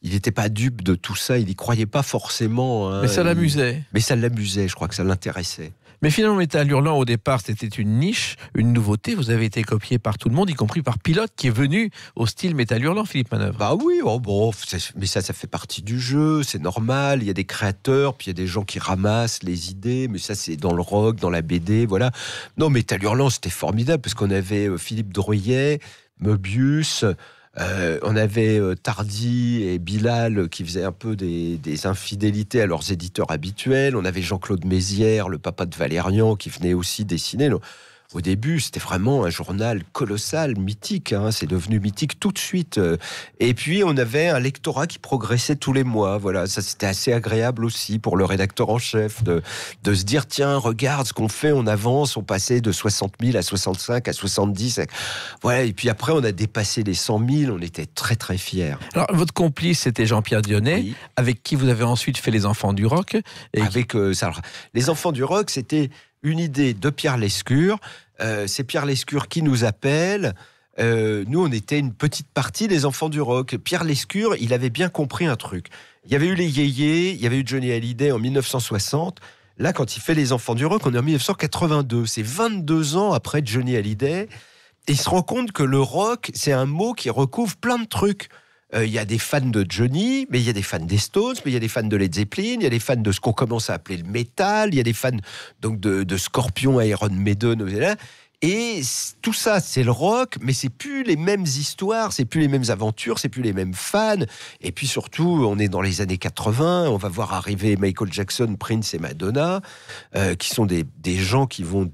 Il n'était pas dupe de tout ça. Il n'y croyait pas forcément. Mais ça l'amusait. Mais ça l'amusait, je crois que ça l'intéressait. Mais finalement, Métal Hurlant, au départ, c'était une niche, une nouveauté. Vous avez été copié par tout le monde, y compris par Pilote, qui est venu au style Métal Hurlant, Philippe Manœuvre. Oui, mais ça fait partie du jeu, c'est normal. Il y a des créateurs, puis il y a des gens qui ramassent les idées, mais ça, c'est dans le rock, dans la BD, voilà. Non, Métal Hurlant, c'était formidable, parce qu'on avait Philippe Drouillet, Möbius. On avait Tardy et Bilal qui faisaient un peu des infidélités à leurs éditeurs habituels. On avait Jean-Claude Mézières, le papa de Valérian, qui venait aussi dessiner. Au début, c'était vraiment un journal colossal, mythique. C'est devenu mythique tout de suite. Et puis, on avait un lectorat qui progressait tous les mois. Voilà, ça, c'était assez agréable aussi pour le rédacteur en chef de se dire, tiens, regarde ce qu'on fait, on avance, on passait de 60 000 à 65, à 70. Voilà, et puis après, on a dépassé les 100 000. On était très, très fiers. Alors, votre complice, c'était Jean-Pierre Dionnet, oui, avec qui vous avez ensuite fait Les Enfants du Rock. Et alors, Les Enfants du Rock, c'était une idée de Pierre Lescure. C'est Pierre Lescure qui nous appelle. Nous, on était une petite partie des Enfants du Rock. Pierre Lescure, il avait bien compris un truc. Il y avait eu les Yéyés, il y avait eu Johnny Hallyday en 1960. Là, quand il fait Les Enfants du Rock, on est en 1982. C'est 22 ans après Johnny Hallyday. Et il se rend compte que le rock, c'est un mot qui recouvre plein de trucs. Il y a des fans de Johnny, mais il y a des fans des Stones, mais il y a des fans de Led Zeppelin, il y a des fans de ce qu'on commence à appeler le métal, il y a des fans donc de Scorpion, Iron Maiden, et tout ça, c'est le rock, mais c'est plus les mêmes histoires, c'est plus les mêmes aventures, c'est plus les mêmes fans. Et puis surtout, on est dans les années 80, on va voir arriver Michael Jackson, Prince et Madonna, qui sont des gens qui vont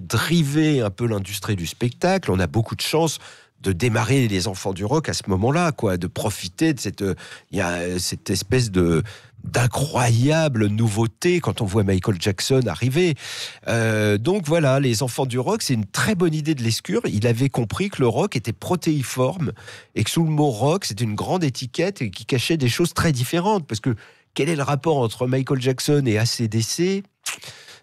driver un peu l'industrie du spectacle. On a beaucoup de chance de démarrer Les Enfants du Rock à ce moment-là, de profiter de cette espèce d'incroyable nouveauté quand on voit Michael Jackson arriver. Donc voilà, Les Enfants du Rock, c'est une très bonne idée de Lescure. Il avait compris que le rock était protéiforme et que sous le mot rock, c'était une grande étiquette et qui cachait des choses très différentes. Parce que quel est le rapport entre Michael Jackson et AC/DC ?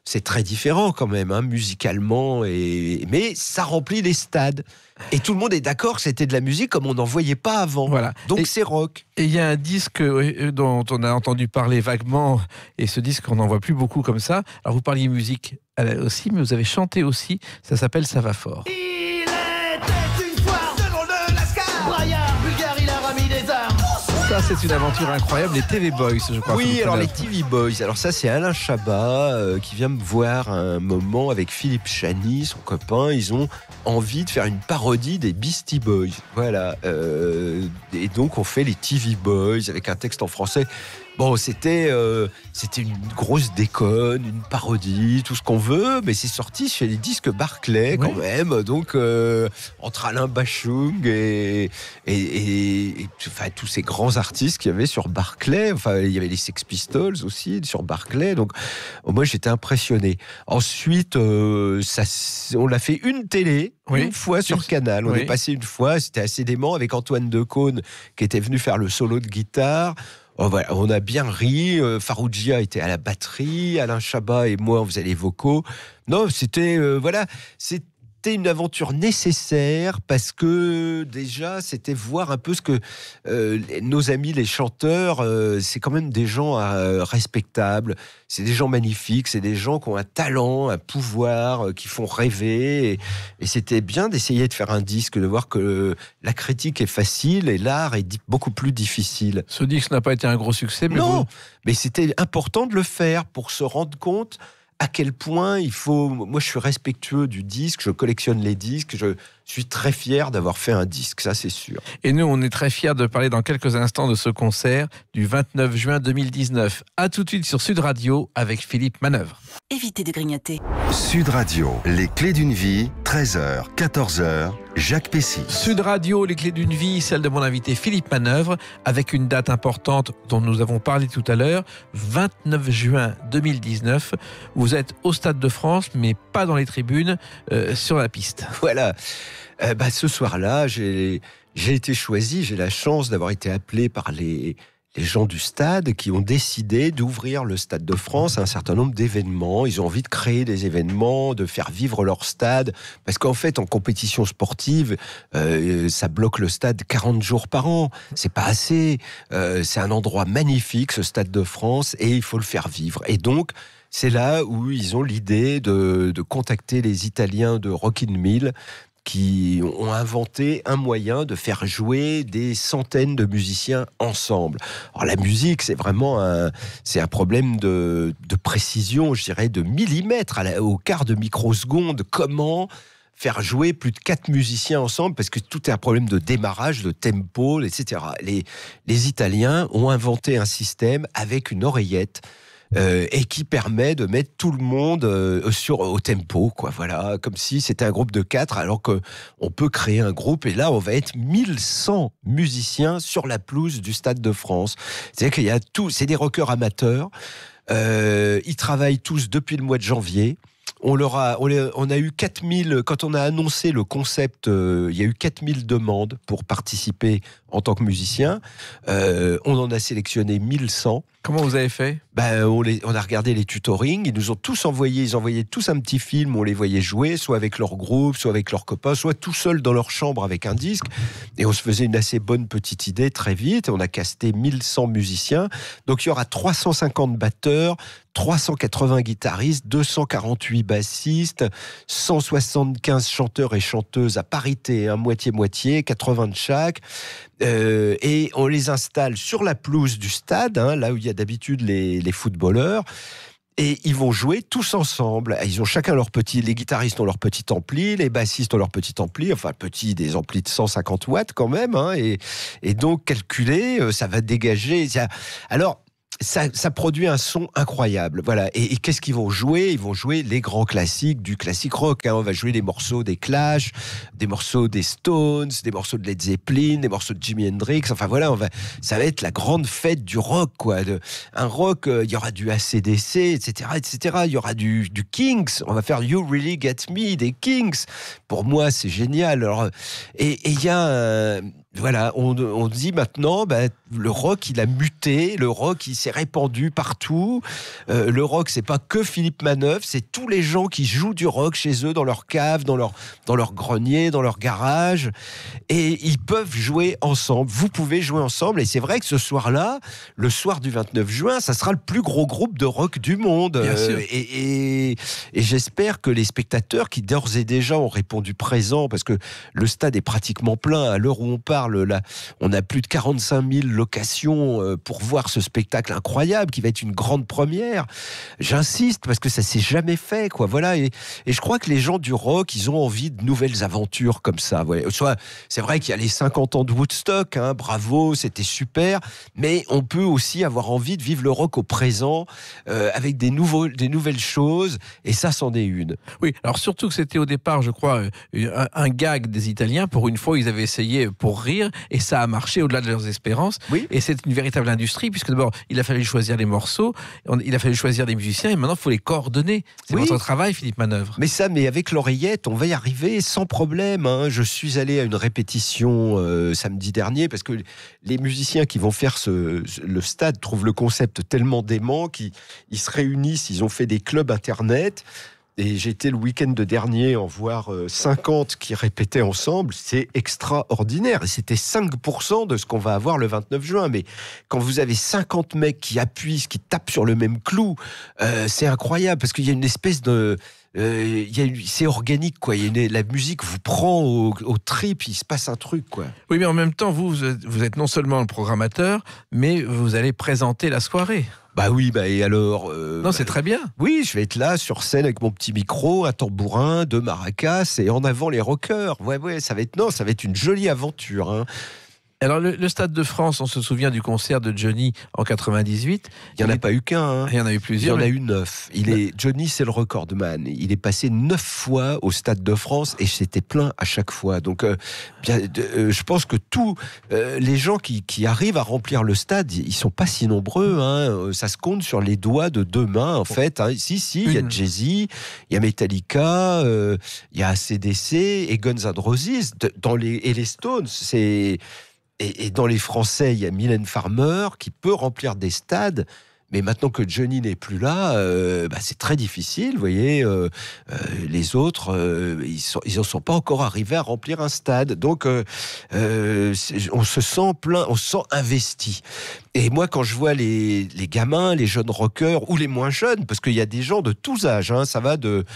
C'est très différent quand même, musicalement, mais ça remplit les stades. Et tout le monde est d'accord que c'était de la musique comme on n'en voyait pas avant. Voilà. Donc c'est rock. Et il y a un disque dont on a entendu parler vaguement, et ce disque, on n'en voit plus beaucoup comme ça. Alors vous parliez musique aussi, mais vous avez chanté aussi, ça s'appelle Ça va fort. Il était une fois le drôle de Lascar, Braillard, Bulgare, il a remis des armes. Ça, c'est une aventure incroyable, les TV Boys, je crois. Oui, alors les TV Boys. Alors ça, c'est Alain Chabat qui vient me voir un moment avec Philippe Chani, son copain. Ils ont envie de faire une parodie des Beastie Boys. Voilà. Et donc, on fait les TV Boys avec un texte en français. Bon, c'était une grosse déconne, une parodie, tout ce qu'on veut, mais c'est sorti chez les disques Barclay quand même. Donc, entre Alain Bachung et tous ces grands artistes qu'il y avait sur Barclay, il y avait les Sex Pistols aussi sur Barclay. Donc, moi, j'étais impressionné. Ensuite, on l'a fait une télé. Une fois sur Canal. On est passé une fois, c'était assez dément, avec Antoine Decaune qui était venu faire le solo de guitare. On a bien ri. Farrugia était à la batterie, Alain Chabat et moi on faisait les vocaux. Non, c'était une aventure nécessaire parce que déjà c'était voir un peu ce que nos amis les chanteurs, c'est quand même des gens respectables, c'est des gens magnifiques, c'est des gens qui ont un talent, un pouvoir, qui font rêver, et c'était bien d'essayer de faire un disque, de voir que la critique est facile et l'art est beaucoup plus difficile. Ce disque n'a pas été un gros succès, mais mais c'était important de le faire pour se rendre compte à quel point il faut... Moi, je suis respectueux du disque, je collectionne les disques, je suis très fier d'avoir fait un disque, ça c'est sûr. Et nous, on est très fiers de parler dans quelques instants de ce concert du 29 juin 2019. À tout de suite sur Sud Radio avec Philippe Manœuvre. Évitez de grignoter. Sud Radio, les clés d'une vie, 13h, 14h, Jacques Pessy. Sud Radio, les clés d'une vie, celle de mon invité Philippe Manœuvre, avec une date importante dont nous avons parlé tout à l'heure, 29 juin 2019. Vous êtes au Stade de France, mais pas dans les tribunes, sur la piste. Voilà. Ce soir-là, j'ai été choisi, j'ai la chance d'avoir été appelé par les gens du stade qui ont décidé d'ouvrir le Stade de France à un certain nombre d'événements. Ils ont envie de créer des événements, de faire vivre leur stade, parce qu'en fait, en compétition sportive, ça bloque le stade 40 jours par an. C'est pas assez. C'est un endroit magnifique, ce Stade de France, et il faut le faire vivre. Et donc, c'est là où ils ont l'idée de contacter les Italiens de Rockin' Mill, qui ont inventé un moyen de faire jouer des centaines de musiciens ensemble. Alors la musique, c'est vraiment un problème de précision, je dirais, de millimètres, au quart de microseconde. Comment faire jouer plus de 4 musiciens ensemble, parce que tout est un problème de démarrage, de tempo, etc. Les Italiens ont inventé un système avec une oreillette et qui permet de mettre tout le monde au tempo, quoi. Voilà, comme si c'était un groupe de 4, alors qu'on peut créer un groupe. Et là, on va être 1100 musiciens sur la pelouse du Stade de France. C'est-à-dire qu'il y a c'est des rockers amateurs. Ils travaillent tous depuis le mois de janvier. On a eu 4000, quand on a annoncé le concept, il y a eu 4000 demandes pour participer en tant que musicien. On en a sélectionné 1100. Comment vous avez fait ? On a regardé les tutorings, ils nous ont tous envoyé, ils envoyaient tous un petit film, on les voyait jouer, soit avec leur groupe, soit avec leurs copains, soit tout seuls dans leur chambre avec un disque. Et on se faisait une assez bonne petite idée très vite, et on a casté 1100 musiciens. Donc il y aura 350 batteurs, 380 guitaristes, 248 bassistes, 175 chanteurs et chanteuses à parité, moitié-moitié, 80 de chaque. Et on les installe sur la pelouse du stade, là où il y a d'habitude les footballeurs. Et ils vont jouer tous ensemble. Ils ont chacun les guitaristes ont leur petit ampli, les bassistes ont leur petit ampli, des amplis de 150 watts quand même. Et donc, calculé, ça va dégager. Alors, ça produit un son incroyable. Voilà. Et qu'est-ce qu'ils vont jouer ? Ils vont jouer les grands classiques du classique rock. On va jouer des morceaux des Clash, des morceaux des Stones, des morceaux de Led Zeppelin, des morceaux de Jimi Hendrix. Enfin voilà, ça va être la grande fête du rock, quoi. Un rock, il y aura du AC/DC, etc., etc. Il y aura du Kings. On va faire You Really Get Me des Kings. Pour moi, c'est génial. Alors, et il y a voilà, on dit maintenant, le rock, il a muté, le rock, il s'est répandu partout. Le rock, c'est pas que Philippe Manœuvre, c'est tous les gens qui jouent du rock chez eux, dans leur cave, dans leur grenier, dans leur garage. Et ils peuvent jouer ensemble. Vous pouvez jouer ensemble. Et c'est vrai que ce soir-là, le soir du 29 juin, ça sera le plus gros groupe de rock du monde. Bien sûr. Et j'espère que les spectateurs qui d'ores et déjà ont répondu présent, parce que le stade est pratiquement plein à l'heure où on parle, là, on a plus de 45 000 locations pour voir ce spectacle incroyable qui va être une grande première. J'insiste parce que ça s'est jamais fait, quoi. Voilà. Et je crois que les gens du rock, ils ont envie de nouvelles aventures comme ça. Ouais. C'est vrai qu'il y a les 50 ans de Woodstock, bravo, c'était super. Mais on peut aussi avoir envie de vivre le rock au présent avec des nouvelles choses. Et ça, c'en est une. Oui. Alors surtout que c'était au départ, je crois, un gag des Italiens. Pour une fois, ils avaient essayé pour rire. Et ça a marché au-delà de leurs espérances. Oui. Et c'est une véritable industrie, puisque d'abord, il a fallu choisir les morceaux, il a fallu choisir des musiciens, et maintenant, il faut les coordonner. C'est votre travail, Philippe Manœuvre. Mais avec l'oreillette, on va y arriver sans problème. Je suis allé à une répétition samedi dernier, parce que les musiciens qui vont faire le stade trouvent le concept tellement dément qu'ils se réunissent, ils ont fait des clubs internet. Et j'étais le week-end dernier en voir 50 qui répétaient ensemble. C'est extraordinaire. Et c'était 5% de ce qu'on va avoir le 29 juin. Mais quand vous avez 50 mecs qui appuient, qui tapent sur le même clou, c'est incroyable. Parce qu'il y a une espèce de... c'est organique, quoi. La musique vous prend au trip, il se passe un truc, quoi. Oui, mais en même temps, vous êtes non seulement le programmateur, mais vous allez présenter la soirée. Et alors... non, c'est très bien. Oui, je vais être là, sur scène, avec mon petit micro, un tambourin, 2 maracas, et en avant les rockers. Ouais, ça va être une jolie aventure, Alors, le Stade de France, on se souvient du concert de Johnny en 98. Il n'y en a pas eu qu'un. Il y en a eu plusieurs. Il y en a eu 9. Johnny, c'est le recordman. Il est passé 9 fois au Stade de France et c'était plein à chaque fois. Donc, je pense que tous les gens qui arrivent à remplir le stade, ils ne sont pas si nombreux. Ça se compte sur les doigts de 2 mains, en fait. Si, il y a Jay-Z, il y a Metallica, il y a AC/DC et Guns N' Roses. Et les Stones, c'est... Et dans les Français, il y a Mylène Farmer qui peut remplir des stades. Mais maintenant que Johnny n'est plus là, c'est très difficile. Vous voyez, les autres, ils n'en sont pas encore arrivés à remplir un stade. Donc, on se sent plein, on se sent investi. Et moi, quand je vois les gamins, les jeunes rockers, ou les moins jeunes, parce qu'il y a des gens de tous âges, hein, ça va de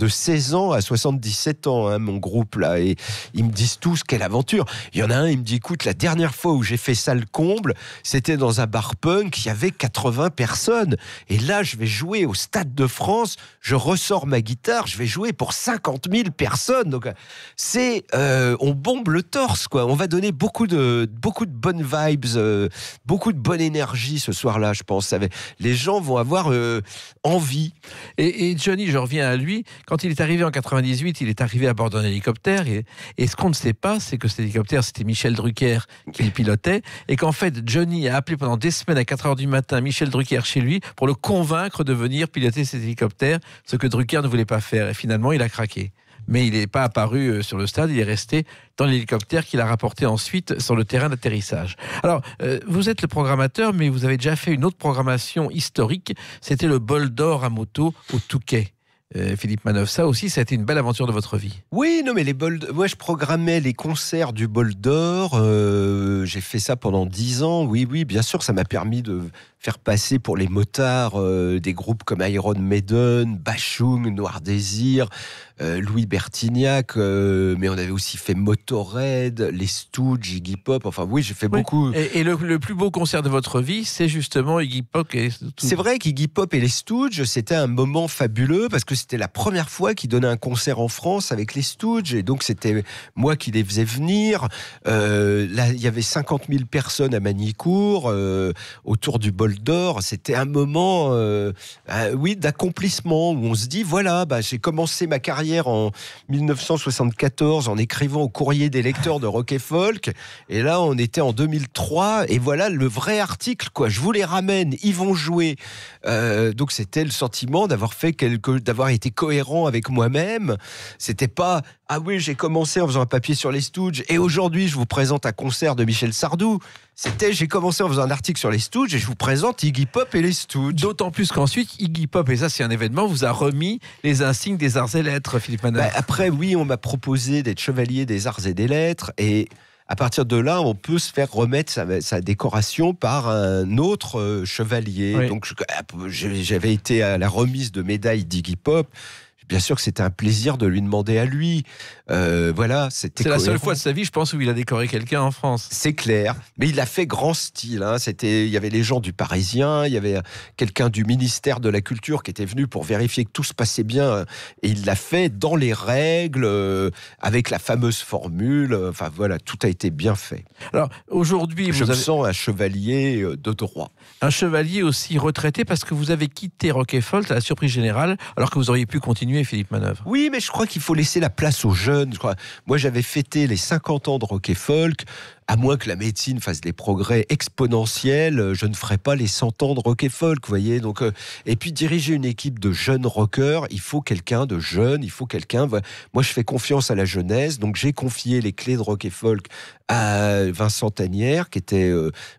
16 ans à 77 ans, hein, mon groupe, là, et ils me disent tous quelle aventure. Il y en a un, il me dit, écoute, la dernière fois où j'ai fait salle comble, c'était dans un bar punk, il y avait 80 personnes. Et là, je vais jouer au Stade de France, je ressors ma guitare, je vais jouer pour 50 000 personnes. Donc, on bombe le torse, quoi. On va donner beaucoup de bonnes vibes, beaucoup de bonne énergie ce soir-là, je pense. Les gens vont avoir envie. Et Johnny, je reviens à lui. Quand il est arrivé en 98, il est arrivé à bord d'un hélicoptère. Et ce qu'on ne sait pas, c'est que cet hélicoptère, c'était Michel Drucker qui le pilotait. Et qu'en fait, Johnny a appelé pendant des semaines à 4h du matin Michel Drucker chez lui pour le convaincre de venir piloter cet hélicoptère, ce que Drucker ne voulait pas faire. Et finalement, il a craqué. Mais il n'est pas apparu sur le stade, il est resté dans l'hélicoptère qu'il a rapporté ensuite sur le terrain d'atterrissage. Alors, vous êtes le programmateur, mais vous avez déjà fait une autre programmation historique, c'était le bol d'or à moto au Touquet. Philippe Manœuvre, ça aussi, ça a été une belle aventure de votre vie. Oui, non, mais moi, je programmais les concerts du Bol d'Or. J'ai fait ça pendant 10 ans. Oui, bien sûr, ça m'a permis de faire passer pour les motards des groupes comme Iron Maiden, Bashung, Noir Désir, Louis Bertignac, mais on avait aussi fait Motorhead, les Stooges, Iggy Pop. Enfin, oui, j'ai fait beaucoup. Et le plus beau concert de votre vie, c'est justement Iggy Pop et les Stooges. C'est vrai qu'Iggy Pop et les Stooges, c'était un moment fabuleux parce que c'était la première fois qu'ils donnaient un concert en France avec les Stooges, et donc c'était moi qui les faisais venir. Là, il y avait 50 000 personnes à Magny-Cours autour du Bol d'Or. C'était un moment, d'accomplissement où on se dit voilà, j'ai commencé ma carrière en 1974 en écrivant au courrier des lecteurs de Rock et Folk, et là on était en 2003, et voilà le vrai article, quoi. Je vous les ramène, ils vont jouer. Donc c'était le sentiment d'avoir été cohérent avec moi-même. C'était pas ah oui, j'ai commencé en faisant un papier sur les Stooges et aujourd'hui je vous présente un concert de Michel Sardou. C'était j'ai commencé en faisant un article sur les Stooges et je vous présente Iggy Pop et les Stooges. D'autant plus qu'ensuite Iggy Pop, et ça c'est un événement, vous a remis les insignes des arts et lettres, Philippe Manœuvre. Après oui, on m'a proposé d'être chevalier des arts et des lettres, et à partir de là, on peut se faire remettre sa décoration par un autre chevalier. Oui. Donc, j'avais été à la remise de médaille d'Iggy Pop. Bien sûr que c'était un plaisir de lui demander à lui. Voilà, c'était C'est la seule fois de sa vie, je pense, où il a décoré quelqu'un en France. C'est clair, mais il a fait grand style. Hein. Il y avait les gens du Parisien, il y avait quelqu'un du ministère de la Culture qui était venu pour vérifier que tout se passait bien. Et il l'a fait dans les règles, avec la fameuse formule. Enfin voilà, tout a été bien fait. Alors aujourd'hui, je me sens un chevalier de droit. Un chevalier aussi retraité parce que vous avez quitté Rock et Folk à la surprise générale, alors que vous auriez pu continuer, Philippe Manœuvre. Oui, mais je crois qu'il faut laisser la place aux jeunes. Moi, j'avais fêté les 50 ans de Rock et Folk. À moins que la médecine fasse des progrès exponentiels, je ne ferai pas les 100 ans de Rock et Folk, vous voyez. Donc, et puis diriger une équipe de jeunes rockers, il faut quelqu'un de jeune, il faut quelqu'un. Moi, je fais confiance à la jeunesse, donc j'ai confié les clés de Rock et Folk à Vincent Tanière, qui était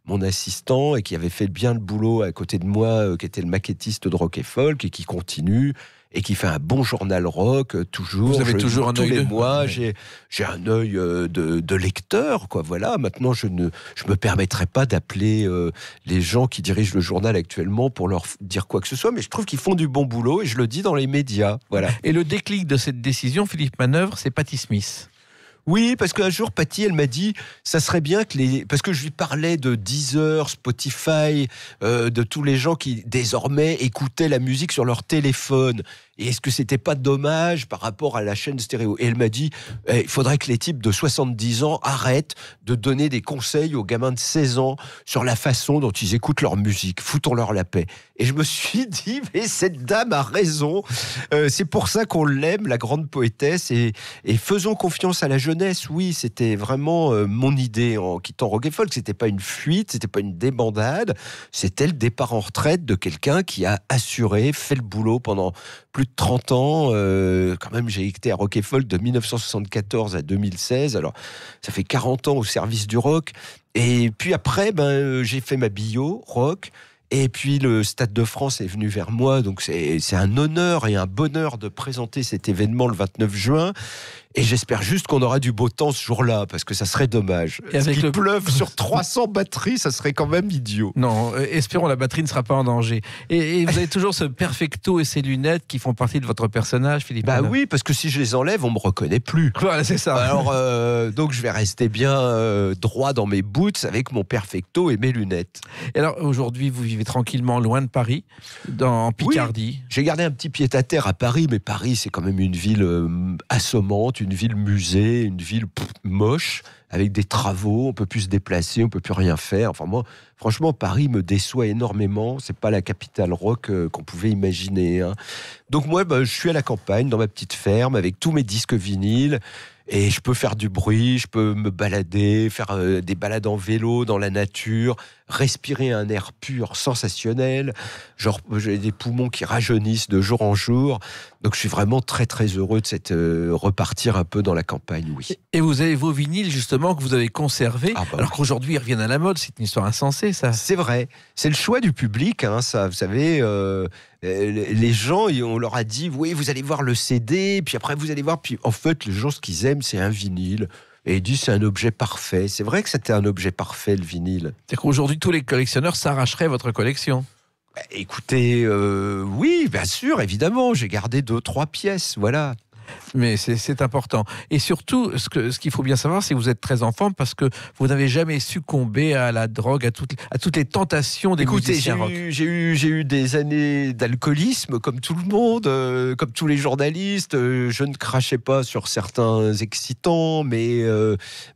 mon assistant et qui avait fait bien le boulot à côté de moi, qui était le maquettiste de Rock et Folk et qui continue. Et qui fait un bon journal rock, toujours. Vous avez toujours un œil tous les mois, j'ai un œil de lecteur, quoi. Voilà. Maintenant, je me permettrai pas d'appeler les gens qui dirigent le journal actuellement pour leur dire quoi que ce soit, mais je trouve qu'ils font du bon boulot et je le dis dans les médias. Voilà. Et le déclic de cette décision, Philippe Manœuvre, c'est Patti Smith. Oui, parce qu'un jour, Patti, elle m'a dit, ça serait bien que parce que je lui parlais de Deezer, Spotify, de tous les gens qui, désormais, écoutaient la musique sur leur téléphone. Et est-ce que c'était pas dommage par rapport à la chaîne stéréo ? Et elle m'a dit, il faudrait que les types de 70 ans arrêtent de donner des conseils aux gamins de 16 ans sur la façon dont ils écoutent leur musique. Foutons-leur la paix. Et je me suis dit, mais cette dame a raison. C'est pour ça qu'on l'aime, la grande poétesse. Et faisons confiance à la jeunesse. Oui, c'était vraiment mon idée en quittant Rock et Folk. C'était pas une fuite, c'était pas une débandade. C'était le départ en retraite de quelqu'un qui a assuré, fait le boulot pendant plus de 30 ans. Quand même, j'ai été à Rock et Folk de 1974 à 2016. Alors, ça fait 40 ans au service du rock. Et puis après, j'ai fait ma bio rock. Et puis le Stade de France est venu vers moi, donc c'est un honneur et un bonheur de présenter cet événement le 29 juin. Et j'espère juste qu'on aura du beau temps ce jour-là, parce que ça serait dommage. Et avec Qu'il pleuve sur 300 batteries, ça serait quand même idiot. Non, espérons la batterie ne sera pas en danger. Et vous avez toujours ce perfecto et ces lunettes qui font partie de votre personnage, Philippe Bah Manœuvre. oui, parce que si je les enlève, on me reconnaît plus. Voilà, c'est ça. Alors, donc je vais rester bien droit dans mes boots avec mon perfecto et mes lunettes. Et alors, aujourd'hui, vous vivez tranquillement loin de Paris, en Picardie. J'ai gardé un petit pied-à-terre à Paris, mais Paris, c'est quand même une ville assommante, une ville musée, une ville moche, avec des travaux, on peut plus se déplacer, on peut plus rien faire. Enfin moi, franchement, Paris me déçoit énormément. C'est pas la capitale rock qu'on pouvait imaginer, hein. Donc moi, je suis à la campagne, dans ma petite ferme, avec tous mes disques vinyles. Et je peux faire du bruit, je peux me balader, faire des balades en vélo dans la nature, respirer un air pur, sensationnel. Genre, j'ai des poumons qui rajeunissent de jour en jour. Donc, je suis vraiment très, très heureux de repartir un peu dans la campagne, oui. Et vous avez vos vinyles, justement, que vous avez conservés, alors qu'aujourd'hui, ils reviennent à la mode. C'est une histoire insensée, ça. C'est vrai. C'est le choix du public, hein, ça. Vous savez, les gens, on leur a dit, oui, vous allez voir le CD, puis après, vous allez voir. Puis, en fait, les gens, ce qu'ils aiment, c'est un vinyle. Et ils disent c'est un objet parfait. C'est vrai que c'était un objet parfait, le vinyle. C'est-à-dire qu'aujourd'hui, tous les collectionneurs s'arracheraient votre collection. Écoutez, oui, bien sûr, évidemment. J'ai gardé 2-3 pièces, voilà. Mais c'est important. Et surtout, ce qu'il faut bien savoir, c'est que vous êtes très enfant parce que vous n'avez jamais succombé à la drogue, à toutes les tentations des musiciens rock. J'ai eu des années d'alcoolisme, comme tout le monde, comme tous les journalistes. Je ne crachais pas sur certains excitants, mais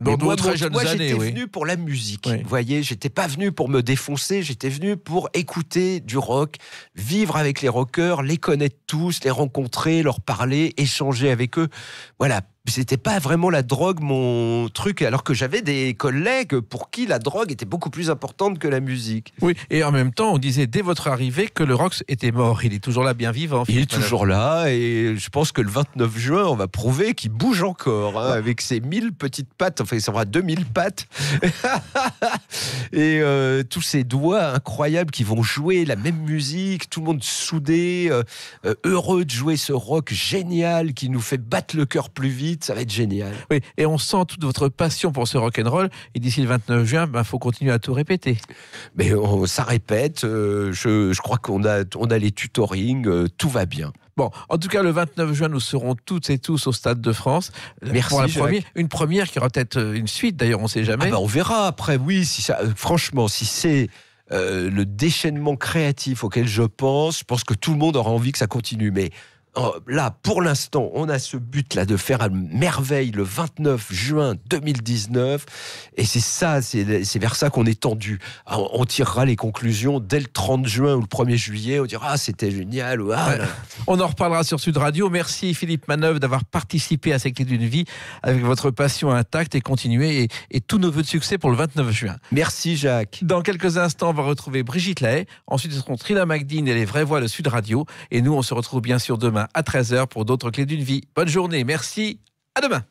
Dans moi, de très jeunes années, j'étais venu pour la musique. Oui. Vous voyez, j'étais pas venu pour me défoncer, j'étais venu pour écouter du rock, vivre avec les rockers, les connaître tous, les rencontrer, leur parler, échanger avec eux. Voilà. C'était pas vraiment la drogue mon truc, alors que j'avais des collègues pour qui la drogue était beaucoup plus importante que la musique. Oui, et en même temps, on disait dès votre arrivée que le rock était mort. Il est toujours là, bien vivant. Il est toujours là, et je pense que le 29 juin, on va prouver qu'il bouge encore, hein, avec ses 1000 petites pattes, enfin, ça aura 2000 pattes, et tous ces doigts incroyables qui vont jouer la même musique, tout le monde soudé, heureux de jouer ce rock génial qui nous fait battre le cœur plus vite. Ça va être génial. Oui, et on sent toute votre passion pour ce rock'n'roll. Et d'ici le 29 juin, faut continuer à tout répéter. Mais ça répète. Je crois qu'on a les tutorings. Tout va bien. Bon, en tout cas, le 29 juin, nous serons toutes et tous au Stade de France. Merci, pour Jacques. une première qui aura peut-être une suite. D'ailleurs, on ne sait jamais. On verra après. Oui, franchement, si c'est le déchaînement créatif auquel je pense que tout le monde aura envie que ça continue. Mais là, pour l'instant, on a ce but-là de faire une merveille le 29 juin 2019. Et c'est vers ça qu'on est tendu. Alors, on tirera les conclusions dès le 30 juin ou le 1er juillet. On dira, c'était génial. On en reparlera sur Sud Radio. Merci Philippe Manœuvre d'avoir participé à ces clés d'une vie avec votre passion intacte et continuer. Et tous nos vœux de succès pour le 29 juin. Merci Jacques. Dans quelques instants, on va retrouver Brigitte Lahaye. Ensuite, ce seront Trina McDean et les vraies voix de Sud Radio. Et nous, on se retrouve bien sûr demain à 13h pour d'autres clés d'une vie. Bonne journée, merci, à demain.